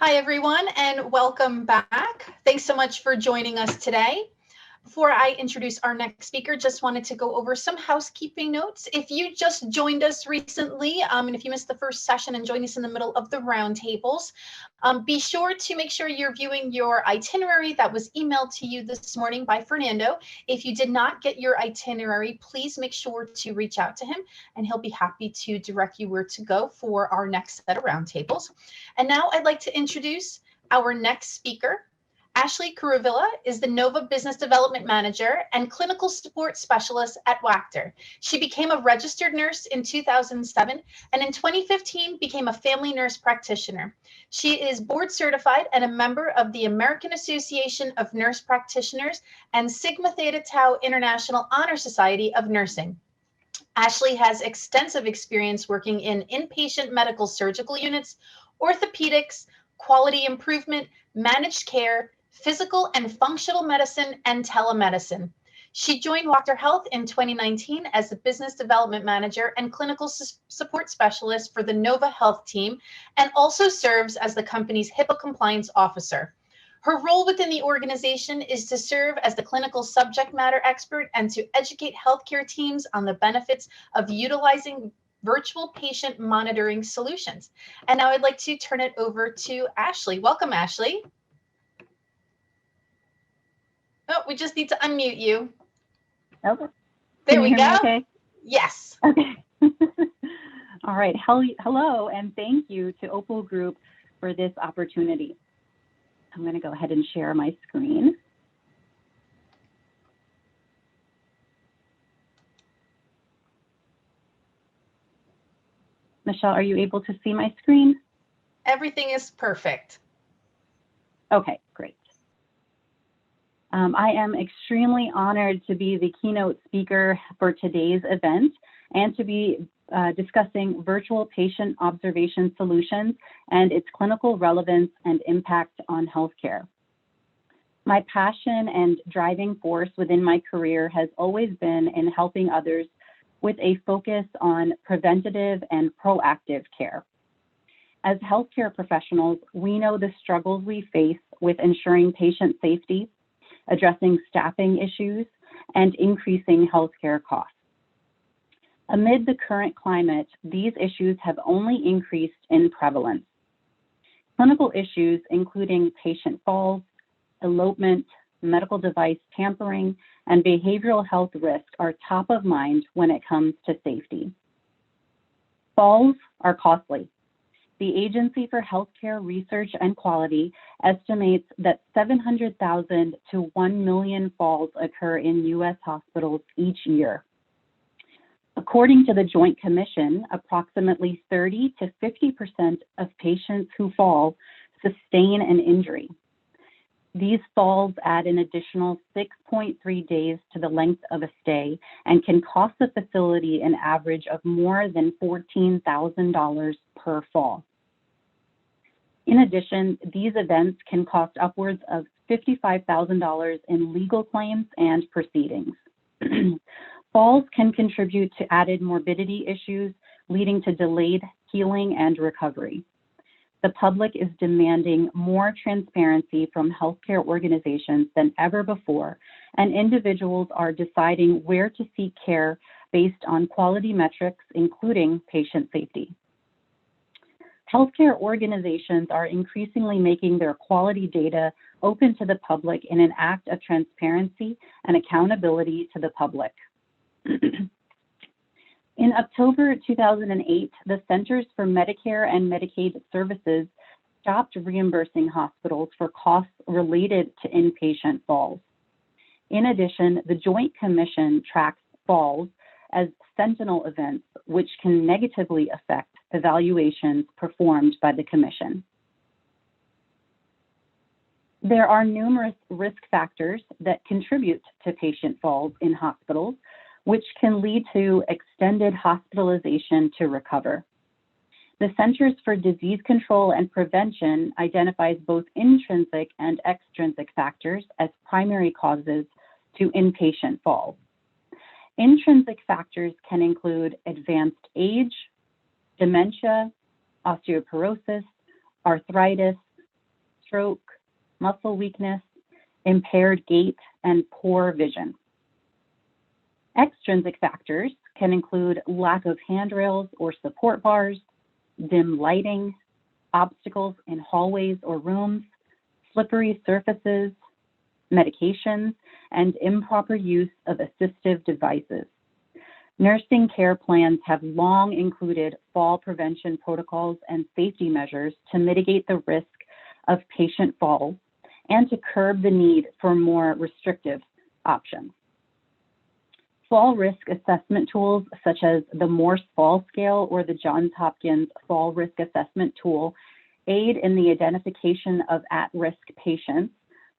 Hi, everyone, and welcome back. Thanks so much for joining us today. Before I introduce our next speaker, just wanted to go over some housekeeping notes. If you just joined us recently, and if you missed the first session and joined us in the middle of the roundtables, be sure to make sure you're viewing your itinerary that was emailed to you this morning by Fernando. If you did not get your itinerary, please make sure to reach out to him, and he'll be happy to direct you where to go for our next set of roundtables. And now I'd like to introduce our next speaker. Ashley Kuruvilla is the Nova Business Development Manager and Clinical Support Specialist at Wachter. She became a registered nurse in 2007 and in 2015 became a family nurse practitioner. She is board certified and a member of the American Association of Nurse Practitioners and Sigma Theta Tau International Honor Society of Nursing. Ashley has extensive experience working in inpatient medical surgical units, orthopedics, quality improvement, managed care, physical and functional medicine, and telemedicine. She joined Wachter Health in 2019 as the Business Development Manager and Clinical Support Specialist for the Nova Health team, and also serves as the company's HIPAA Compliance Officer. Her role within the organization is to serve as the clinical subject matter expert and to educate healthcare teams on the benefits of utilizing virtual patient monitoring solutions. And now I'd like to turn it over to Ashley. Welcome, Ashley. Oh, we just need to unmute you. Okay. There we go. Okay. Yes. Okay. All right. Hello, and thank you to Opal Group for this opportunity. I'm going to go ahead and share my screen. Michelle, are you able to see my screen? Everything is perfect. Okay, great. I am extremely honored to be the keynote speaker for today's event and to be discussing virtual patient observation solutions and its clinical relevance and impact on healthcare. My passion and driving force within my career has always been in helping others with a focus on preventative and proactive care. As healthcare professionals, we know the struggles we face with ensuring patient safety, addressing staffing issues, and increasing healthcare costs. Amid the current climate, these issues have only increased in prevalence. Clinical issues, including patient falls, elopement, medical device tampering, and behavioral health risk, are top of mind when it comes to safety. Falls are costly. The Agency for Healthcare Research and Quality estimates that 700,000 to 1 million falls occur in U.S. hospitals each year. According to the Joint Commission, approximately 30 to 50% of patients who fall sustain an injury. These falls add an additional 6.3 days to the length of a stay and can cost the facility an average of more than $14,000 per fall. In addition, these events can cost upwards of $55,000 in legal claims and proceedings. Falls can contribute to added morbidity issues, leading to delayed healing and recovery. The public is demanding more transparency from healthcare organizations than ever before, and individuals are deciding where to seek care based on quality metrics, including patient safety. Healthcare organizations are increasingly making their quality data open to the public in an act of transparency and accountability to the public. In October 2008, the Centers for Medicare and Medicaid Services stopped reimbursing hospitals for costs related to inpatient falls. In addition, the Joint Commission tracks falls as sentinel events, which can negatively affect evaluations performed by the Commission. There are numerous risk factors that contribute to patient falls in hospitals, which can lead to extended hospitalization to recover. The Centers for Disease Control and Prevention identifies both intrinsic and extrinsic factors as primary causes to inpatient falls. Intrinsic factors can include advanced age, dementia, osteoporosis, arthritis, stroke, muscle weakness, impaired gait, and poor vision. Extrinsic factors can include lack of handrails or support bars, dim lighting, obstacles in hallways or rooms, slippery surfaces, medications, and improper use of assistive devices. Nursing care plans have long included fall prevention protocols and safety measures to mitigate the risk of patient falls and to curb the need for more restrictive options. Fall risk assessment tools such as the Morse Fall Scale or the Johns Hopkins Fall Risk Assessment Tool aid in the identification of at-risk patients,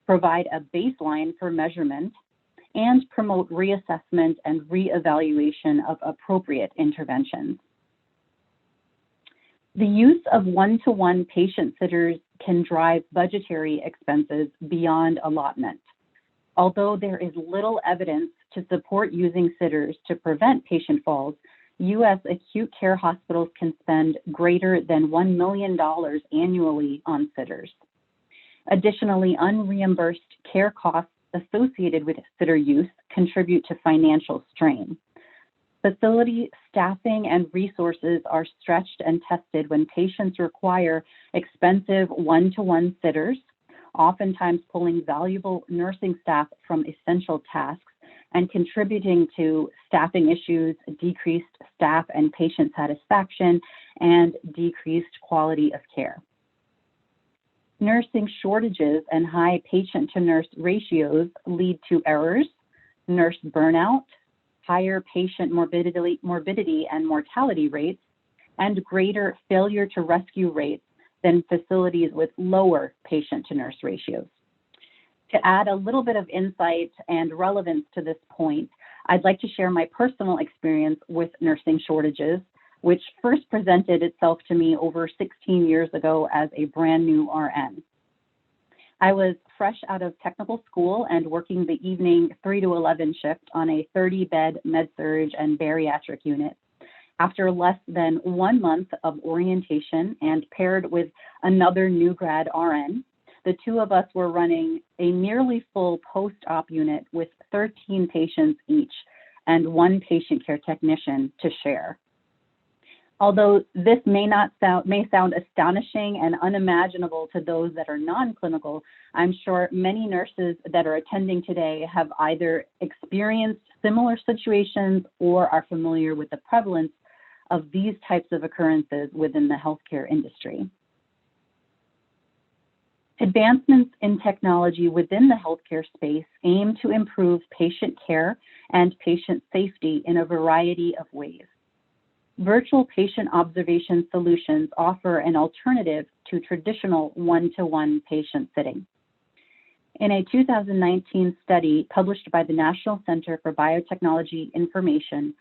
provide a baseline for measurement, and promote reassessment and reevaluation of appropriate interventions. The use of one-to-one patient sitters can drive budgetary expenses beyond allotment. Although there is little evidence to support using sitters to prevent patient falls, U.S. acute care hospitals can spend greater than $1 million annually on sitters. Additionally, unreimbursed care costs associated with sitter use contribute to financial strain. Facility staffing and resources are stretched and tested when patients require expensive one-to-one sitters, oftentimes pulling valuable nursing staff from essential tasks and contributing to staffing issues, decreased staff and patient satisfaction, and decreased quality of care. Nursing shortages and high patient-to-nurse ratios lead to errors, nurse burnout, higher patient morbidity and mortality rates, and greater failure to rescue rates than facilities with lower patient-to-nurse ratios. To add a little bit of insight and relevance to this point, I'd like to share my personal experience with nursing shortages, which first presented itself to me over 16 years ago as a brand new RN. I was fresh out of technical school and working the evening 3 to 11 shift on a 30-bed med-surg and bariatric unit. After less than 1 month of orientation and paired with another new grad RN, the two of us were running a nearly full post-op unit with 13 patients each and 1 patient care technician to share. Although this may sound astonishing and unimaginable to those that are non-clinical, I'm sure many nurses that are attending today have either experienced similar situations or are familiar with the prevalence of these types of occurrences within the healthcare industry. Advancements in technology within the healthcare space aim to improve patient care and patient safety in a variety of ways. Virtual patient observation solutions offer an alternative to traditional one-to-one patient sitting. In a 2019 study published by the National Center for Biotechnology Information,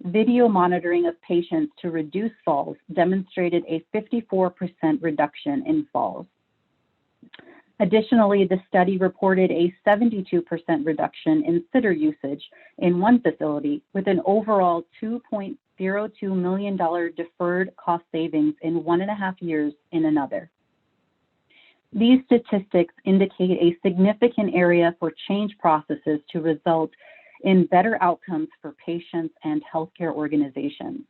video monitoring of patients to reduce falls demonstrated a 54% reduction in falls. Additionally, the study reported a 72% reduction in sitter usage in one facility with an overall $2.02 million deferred cost savings in 1.5 years in another. These statistics indicate a significant area for change processes to result in better outcomes for patients and healthcare organizations.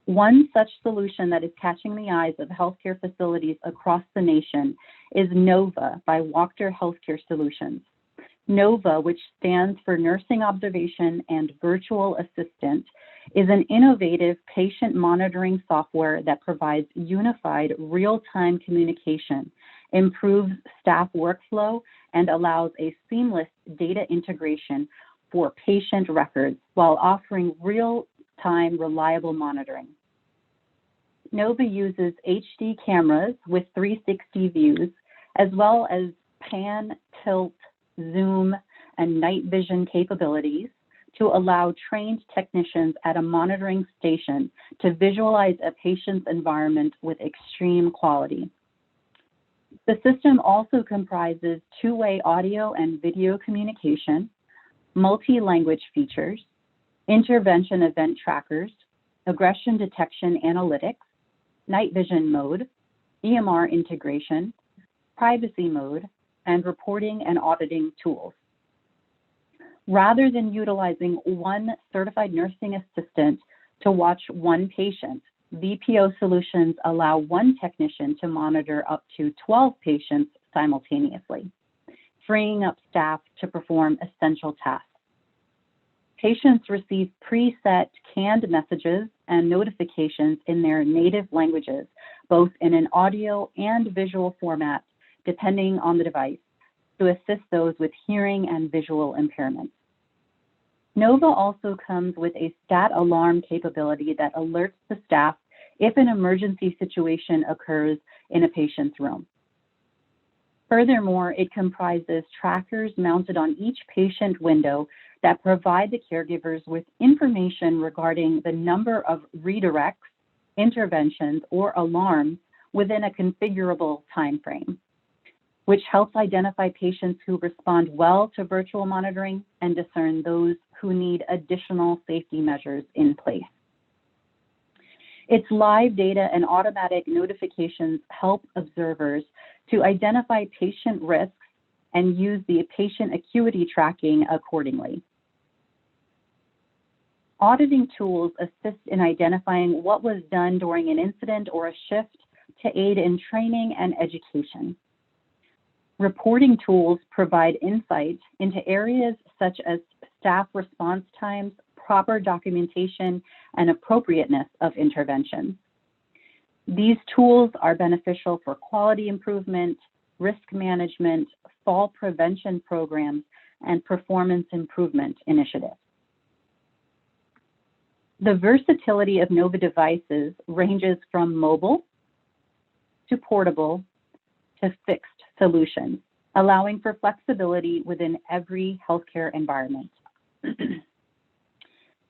One such solution that is catching the eyes of healthcare facilities across the nation is NOVA by Wachter Healthcare Solutions. NOVA, which stands for Nursing Observation and Virtual Assistant, is an innovative patient monitoring software that provides unified real-time communication, improves staff workflow, and allows a seamless data integration for patient records while offering real-time reliable monitoring. NOVA uses HD cameras with 360 views, as well as pan, tilt, zoom, and night vision capabilities to allow trained technicians at a monitoring station to visualize a patient's environment with extreme quality. The system also comprises two-way audio and video communication, multi-language features, intervention event trackers, aggression detection analytics, night vision mode, EMR integration, privacy mode, and reporting and auditing tools. Rather than utilizing one certified nursing assistant to watch one patient, VPO solutions allow one technician to monitor up to 12 patients simultaneously, freeing up staff to perform essential tasks. Patients receive preset canned messages and notifications in their native languages, both in an audio and visual format, depending on the device, to assist those with hearing and visual impairments. Nova also comes with a stat alarm capability that alerts the staff if an emergency situation occurs in a patient's room. Furthermore, it comprises trackers mounted on each patient window that provide the caregivers with information regarding the number of redirects, interventions, or alarms within a configurable time frame, which helps identify patients who respond well to virtual monitoring and discern those who need additional safety measures in place. Its live data and automatic notifications help observers to identify patient risks and use the patient acuity tracking accordingly. Auditing tools assist in identifying what was done during an incident or a shift to aid in training and education. Reporting tools provide insight into areas such as staff response times, proper documentation, and appropriateness of interventions. These tools are beneficial for quality improvement, risk management, fall prevention programs, and performance improvement initiatives. The versatility of Nova devices ranges from mobile to portable to fixed solutions, allowing for flexibility within every healthcare environment.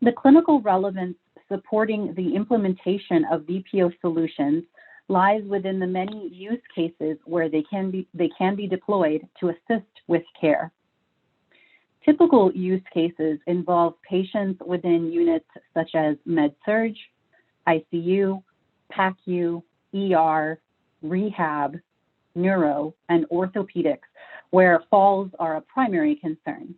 The clinical relevance supporting the implementation of VPO solutions lies within the many use cases where they can be deployed to assist with care. Typical use cases involve patients within units such as med-surg, ICU, PACU, ER, rehab, neuro, and orthopedics, where falls are a primary concern.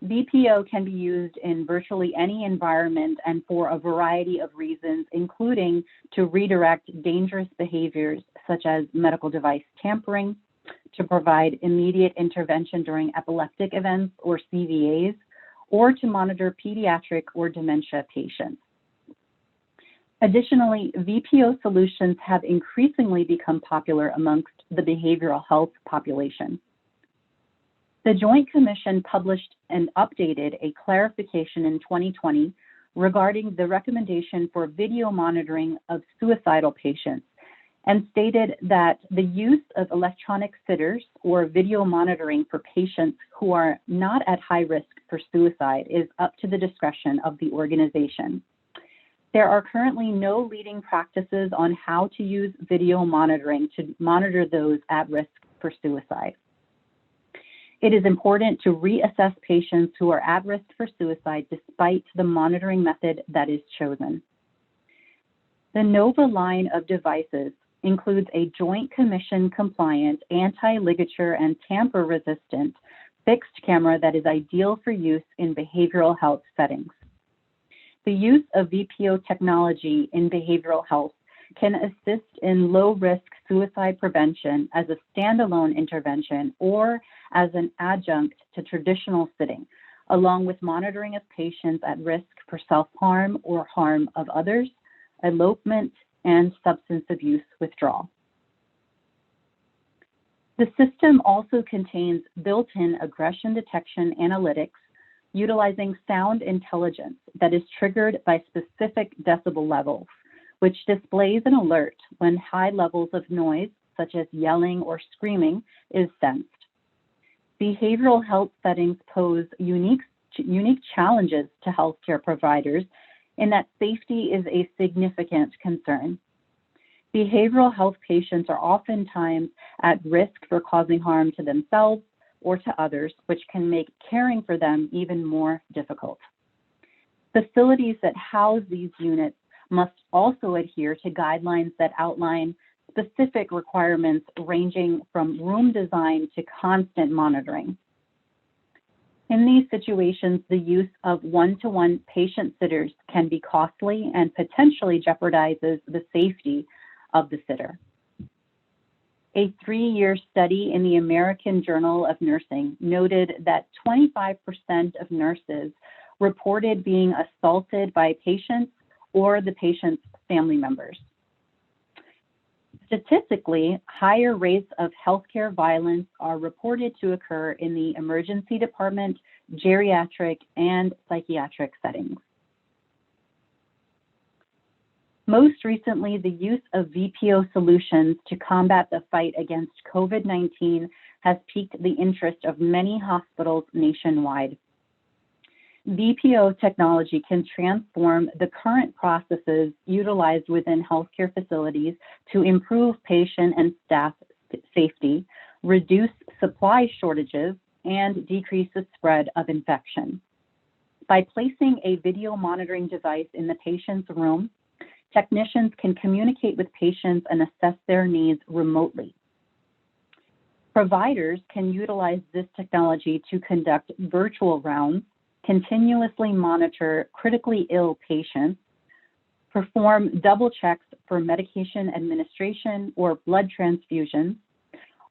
VPO can be used in virtually any environment and for a variety of reasons, including to redirect dangerous behaviors such as medical device tampering, to provide immediate intervention during epileptic events or CVAs, or to monitor pediatric or dementia patients. Additionally, VPO solutions have increasingly become popular amongst the behavioral health population. The Joint Commission published and updated a clarification in 2020 regarding the recommendation for video monitoring of suicidal patients, and stated that the use of electronic sitters or video monitoring for patients who are not at high risk for suicide is up to the discretion of the organization. There are currently no leading practices on how to use video monitoring to monitor those at risk for suicide. It is important to reassess patients who are at risk for suicide despite the monitoring method that is chosen. The Nova line of devices includes a Joint Commission compliant, anti-ligature and tamper-resistant fixed camera that is ideal for use in behavioral health settings. The use of VPO technology in behavioral health can assist in low-risk suicide prevention as a standalone intervention or as an adjunct to traditional sitting, along with monitoring of patients at risk for self-harm or harm of others, elopement, and substance abuse withdrawal. The system also contains built-in aggression detection analytics utilizing sound intelligence that is triggered by specific decibel levels, which displays an alert when high levels of noise, such as yelling or screaming, is sensed. Behavioral health settings pose unique challenges to healthcare providers in that safety is a significant concern. Behavioral health patients are oftentimes at risk for causing harm to themselves or to others, which can make caring for them even more difficult. Facilities that house these units must also adhere to guidelines that outline specific requirements ranging from room design to constant monitoring. In these situations, the use of one-to-one patient sitters can be costly and potentially jeopardizes the safety of the sitter. A 3-year study in the American Journal of Nursing noted that 25% of nurses reported being assaulted by patients or the patient's family members. Statistically, higher rates of healthcare violence are reported to occur in the emergency department, geriatric, and psychiatric settings. Most recently, the use of VPO solutions to combat the fight against COVID-19 has piqued the interest of many hospitals nationwide. VPO technology can transform the current processes utilized within healthcare facilities to improve patient and staff safety, reduce supply shortages, and decrease the spread of infection. By placing a video monitoring device in the patient's room, technicians can communicate with patients and assess their needs remotely. Providers can utilize this technology to conduct virtual rounds, continuously monitor critically ill patients, perform double checks for medication administration or blood transfusions,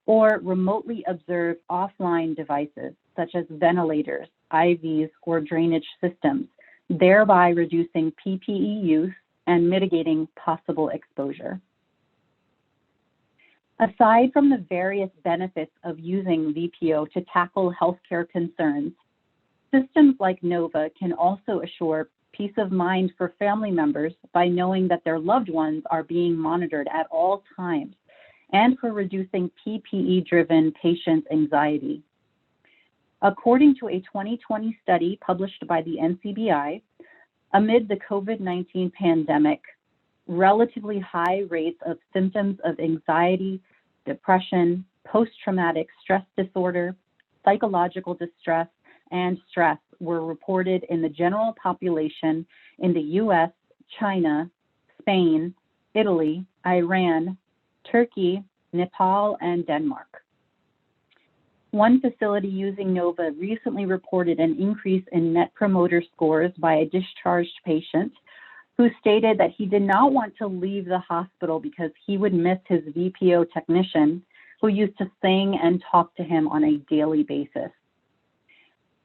or remotely observe offline devices such as ventilators, IVs, or drainage systems, thereby reducing PPE use and mitigating possible exposure. Aside from the various benefits of using VPO to tackle healthcare concerns, systems like NOVA can also assure peace of mind for family members by knowing that their loved ones are being monitored at all times, and for reducing PPE-driven patient anxiety. According to a 2020 study published by the NCBI, amid the COVID-19 pandemic, relatively high rates of symptoms of anxiety, depression, post-traumatic stress disorder, psychological distress, and stress were reported in the general population in the US, China, Spain, Italy, Iran, Turkey, Nepal, and Denmark. One facility using NOVA recently reported an increase in Net Promoter Scores by a discharged patient who stated that he did not want to leave the hospital because he would miss his VPO technician who used to sing and talk to him on a daily basis.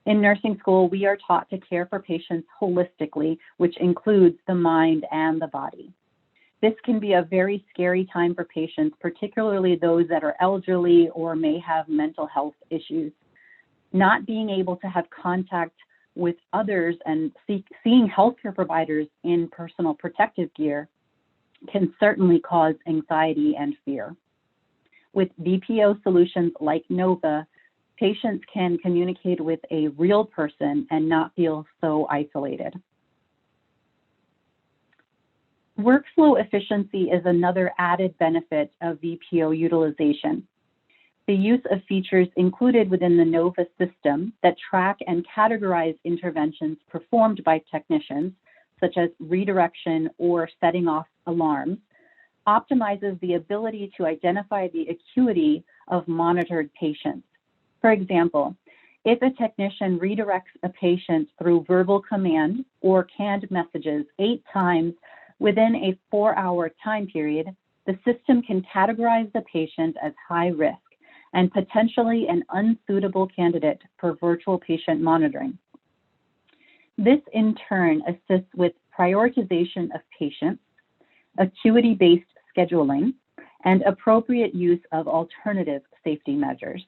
In nursing school, we are taught to care for patients holistically, which includes the mind and the body. This can be a very scary time for patients, particularly those that are elderly or may have mental health issues. Not being able to have contact with others and seeing healthcare providers in personal protective gear can certainly cause anxiety and fear. With VPO solutions like NOVA, patients can communicate with a real person and not feel so isolated. Workflow efficiency is another added benefit of VPO utilization. The use of features included within the NOVA system that track and categorize interventions performed by technicians, such as redirection or setting off alarms, optimizes the ability to identify the acuity of monitored patients. For example, if a technician redirects a patient through verbal command or canned messages 8 times within a 4-hour time period, the system can categorize the patient as high risk and potentially an unsuitable candidate for virtual patient monitoring. This in turn assists with prioritization of patients, acuity-based scheduling, and appropriate use of alternative safety measures.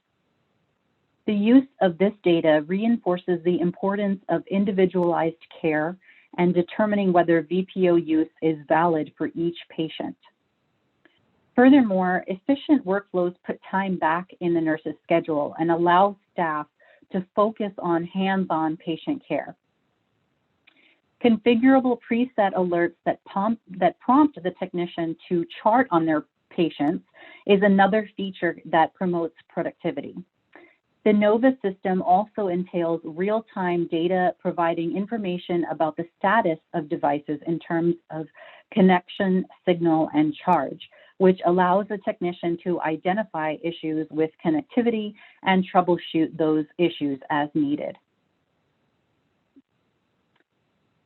The use of this data reinforces the importance of individualized care and determining whether VPO use is valid for each patient. Furthermore, efficient workflows put time back in the nurse's schedule and allow staff to focus on hands-on patient care. Configurable preset alerts that prompt the technician to chart on their patients is another feature that promotes productivity. The NOVA system also entails real-time data providing information about the status of devices in terms of connection, signal, and charge, which allows the technician to identify issues with connectivity and troubleshoot those issues as needed.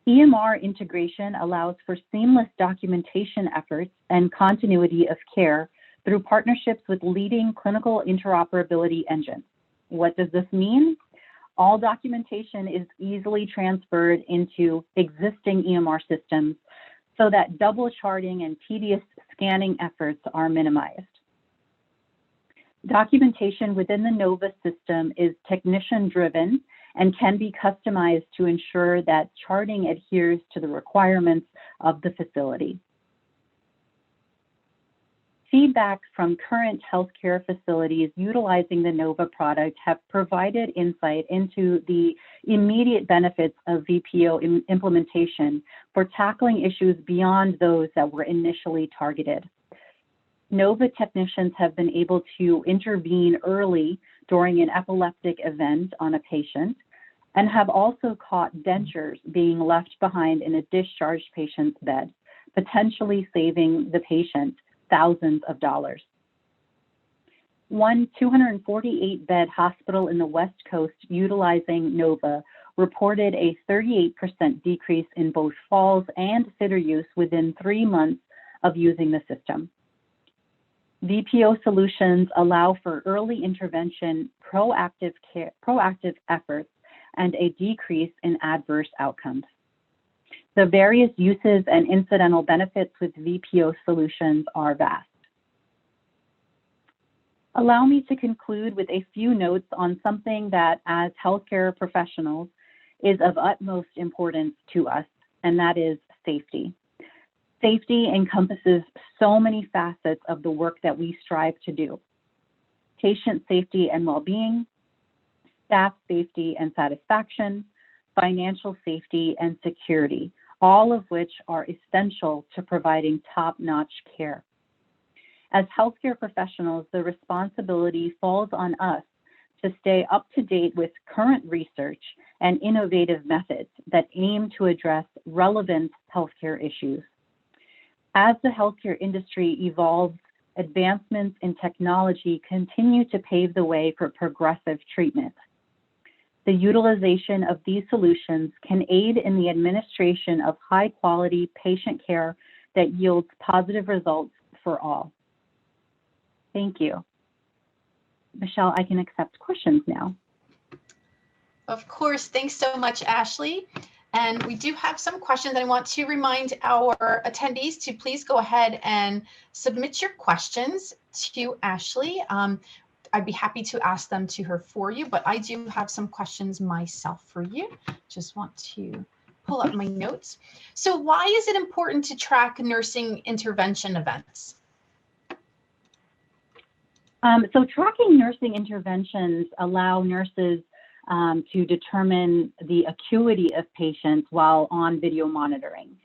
EMR integration allows for seamless documentation efforts and continuity of care through partnerships with leading clinical interoperability engines. What does this mean? All documentation is easily transferred into existing EMR systems so that double charting and tedious scanning efforts are minimized. Documentation within the NOVA system is technician-driven and can be customized to ensure that charting adheres to the requirements of the facility. Feedback from current healthcare facilities utilizing the NOVA product have provided insight into the immediate benefits of VPO implementation for tackling issues beyond those that were initially targeted. NOVA technicians have been able to intervene early during an epileptic event on a patient and have also caught dentures being left behind in a discharged patient's bed, potentially saving the patient thousands of dollars. One 248-bed hospital in the West Coast utilizing NOVA reported a 38% decrease in both falls and sitter use within 3 months of using the system. VPO solutions allow for early intervention, proactive efforts, and a decrease in adverse outcomes. The various uses and incidental benefits with VPO solutions are vast. Allow me to conclude with a few notes on something that, as healthcare professionals, is of utmost importance to us, and that is safety. Safety encompasses so many facets of the work that we strive to do. Patient safety and well-being, staff safety and satisfaction, financial safety and security, all of which are essential to providing top-notch care. As healthcare professionals, the responsibility falls on us to stay up to date with current research and innovative methods that aim to address relevant healthcare issues. As the healthcare industry evolves, advancements in technology continue to pave the way for progressive treatment. The utilization of these solutions can aid in the administration of high-quality patient care that yields positive results for all. Thank you. Michelle, I can accept questions now. Of course, thanks so much, Ashley. And we do have some questions. I want to remind our attendees to please go ahead and submit your questions to Ashley. I'd be happy to ask them to her for you, but I do have some questions myself for you. Just want to pull up my notes. So why is it important to track nursing intervention events? So tracking nursing interventions allow nurses to determine the acuity of patients while on video monitoring.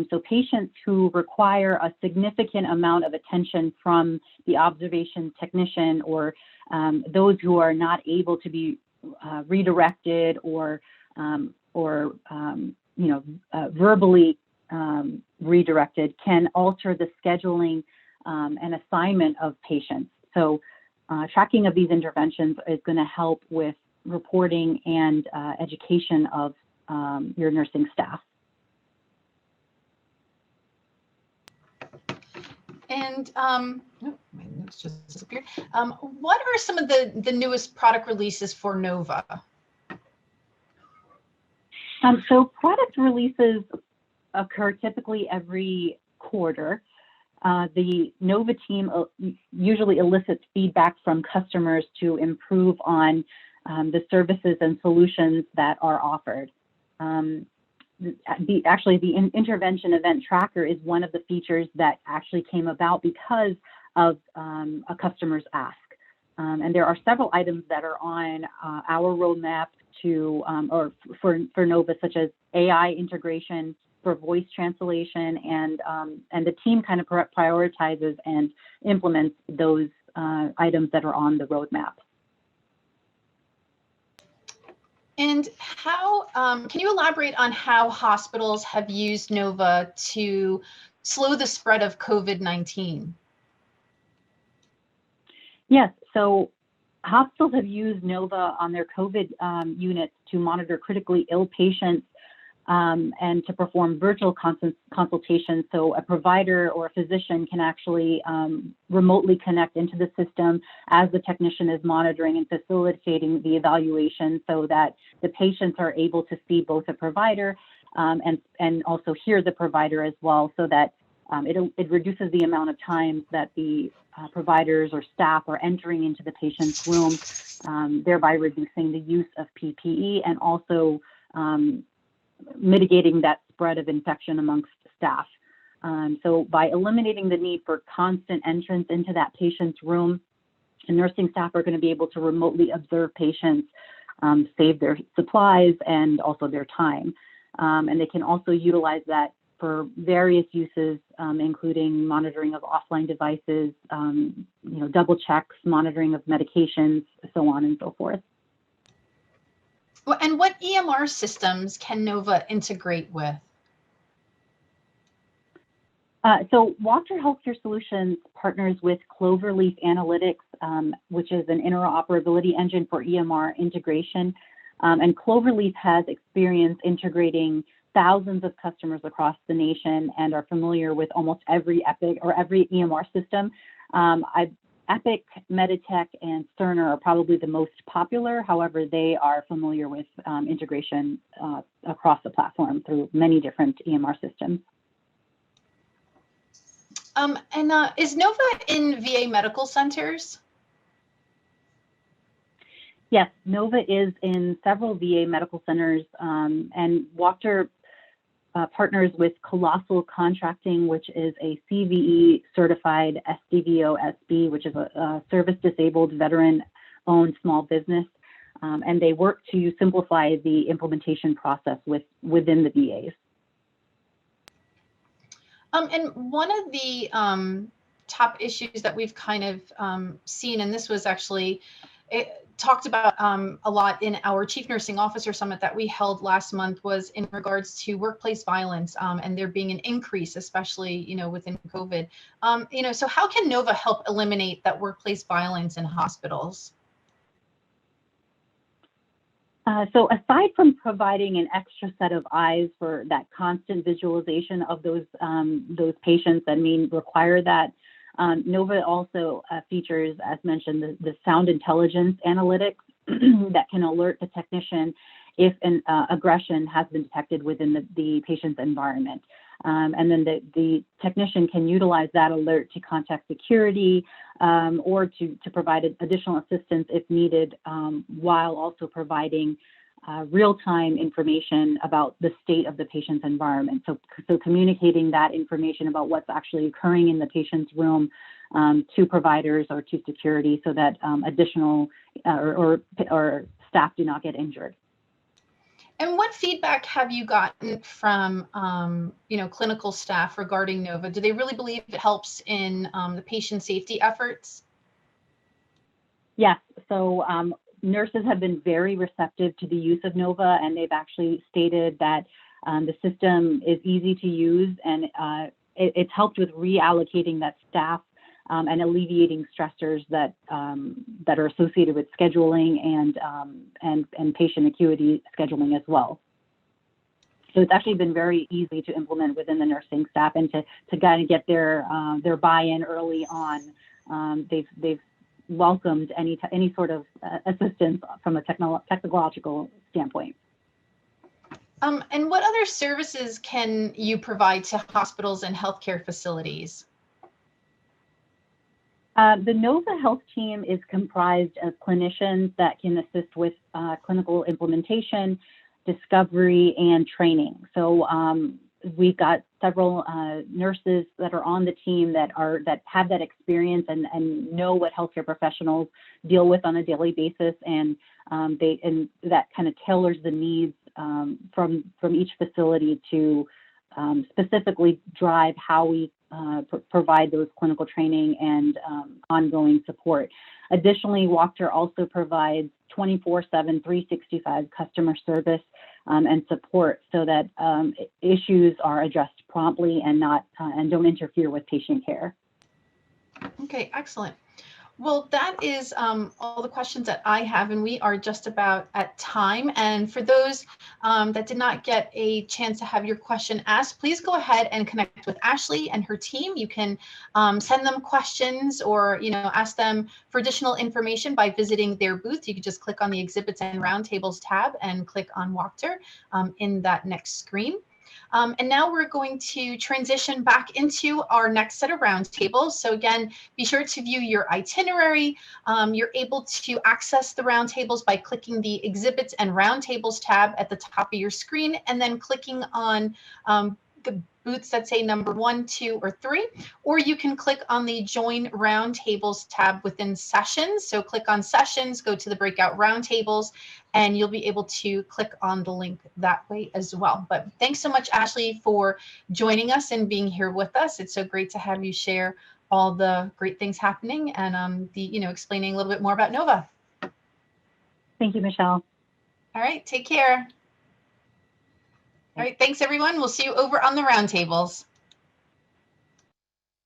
So patients who require a significant amount of attention from the observation technician, or those who are not able to be redirected or verbally redirected, can alter the scheduling and assignment of patients. So tracking of these interventions is going to help with reporting and education of your nursing staff. And oh, my notes just disappeared. What are some of the newest product releases for NOVA? So product releases occur typically every quarter. The NOVA team usually elicits feedback from customers to improve on the services and solutions that are offered. Actually, the intervention event tracker is one of the features that actually came about because of a customer's ask. And there are several items that are on our roadmap to, or for NOVA, such as AI integration for voice translation, and the team kind of prioritizes and implements those items that are on the roadmap. And how, can you elaborate on how hospitals have used NOVA to slow the spread of COVID-19? Yes, so hospitals have used Nova on their COVID units to monitor critically ill patients and to perform virtual consultations. So a provider or a physician can actually remotely connect into the system as the technician is monitoring and facilitating the evaluation, so that the patients are able to see both a provider and also hear the provider as well, so that it reduces the amount of time that the providers or staff are entering into the patient's room, thereby reducing the use of PPE and also mitigating that spread of infection amongst staff. So by eliminating the need for constant entrance into that patient's room, the nursing staff are going to be able to remotely observe patients, save their supplies and also their time. And they can also utilize that for various uses, including monitoring of offline devices, double checks, monitoring of medications, so on and so forth. Well, and what EMR systems can Nova integrate with? So Wachter Healthcare Solutions partners with Cloverleaf Analytics, which is an interoperability engine for EMR integration. And Cloverleaf has experience integrating thousands of customers across the nation and are familiar with almost every Epic or every EMR system. Epic, Meditech, and Cerner are probably the most popular. However, they are familiar with integration across the platform through many different EMR systems. Is Nova in VA medical centers? Yes, Nova is in several VA medical centers, and Wachter partners with Colossal Contracting, which is a CVE certified SDVO-SB, which is a service-disabled veteran-owned small business, and they work to simplify the implementation process within the VAs. And one of the top issues that we've kind of seen, and this was actually talked about a lot in our Chief Nursing Officer Summit that we held last month, was in regards to workplace violence and there being an increase, especially within COVID. So how can Nova help eliminate that workplace violence in hospitals? So aside from providing an extra set of eyes for that constant visualization of those patients that may require that, Nova also features, as mentioned, the sound intelligence analytics that can alert the technician if an aggression has been detected within the patient's environment. And then the technician can utilize that alert to contact security or to provide additional assistance if needed, while also providing real-time information about the state of the patient's environment. So communicating that information about what's actually occurring in the patient's room to providers or to security, so that additional or staff do not get injured. And what feedback have you gotten from clinical staff regarding Nova? Do they really believe it helps in the patient safety efforts? Yes. So nurses have been very receptive to the use of Nova, and they've actually stated that the system is easy to use, and it's helped with reallocating that staff and alleviating stressors that are associated with scheduling and patient acuity scheduling as well. So it's actually been very easy to implement within the nursing staff, and to kind of get their buy-in early on. They've welcomed any sort of assistance from a technological standpoint. And what other services can you provide to hospitals and healthcare facilities? The Nova Health team is comprised of clinicians that can assist with clinical implementation, discovery, and training. So we've got several nurses that are on the team that have that experience and know what healthcare professionals deal with on a daily basis, and that kind of tailors the needs from each facility to specifically drive how we provide those clinical training and ongoing support. Additionally, Wachter also provides 24/7, 365 customer service and support, so that issues are addressed promptly and don't interfere with patient care. Okay, excellent. Well, that is all the questions that I have, and we are just about at time. And for those that did not get a chance to have your question asked, please go ahead and connect with Ashley and her team. You can send them questions or ask them for additional information by visiting their booth. You can just click on the Exhibits and Roundtables tab and click on Wachter in that next screen. And now we're going to transition back into our next set of roundtables. So again, be sure to view your itinerary. You're able to access the roundtables by clicking the Exhibits and Roundtables tab at the top of your screen, and then clicking on the booths that say number 1, 2, or 3, or you can click on the Join Roundtables tab within Sessions. So click on Sessions, go to the Breakout Roundtables, and you'll be able to click on the link that way as well. But thanks so much, Ashley, for joining us and being here with us. It's so great to have you share all the great things happening and explaining a little bit more about NOVA. Thank you, Michelle. All right, take care. All right, thanks everyone. We'll see you over on the roundtables.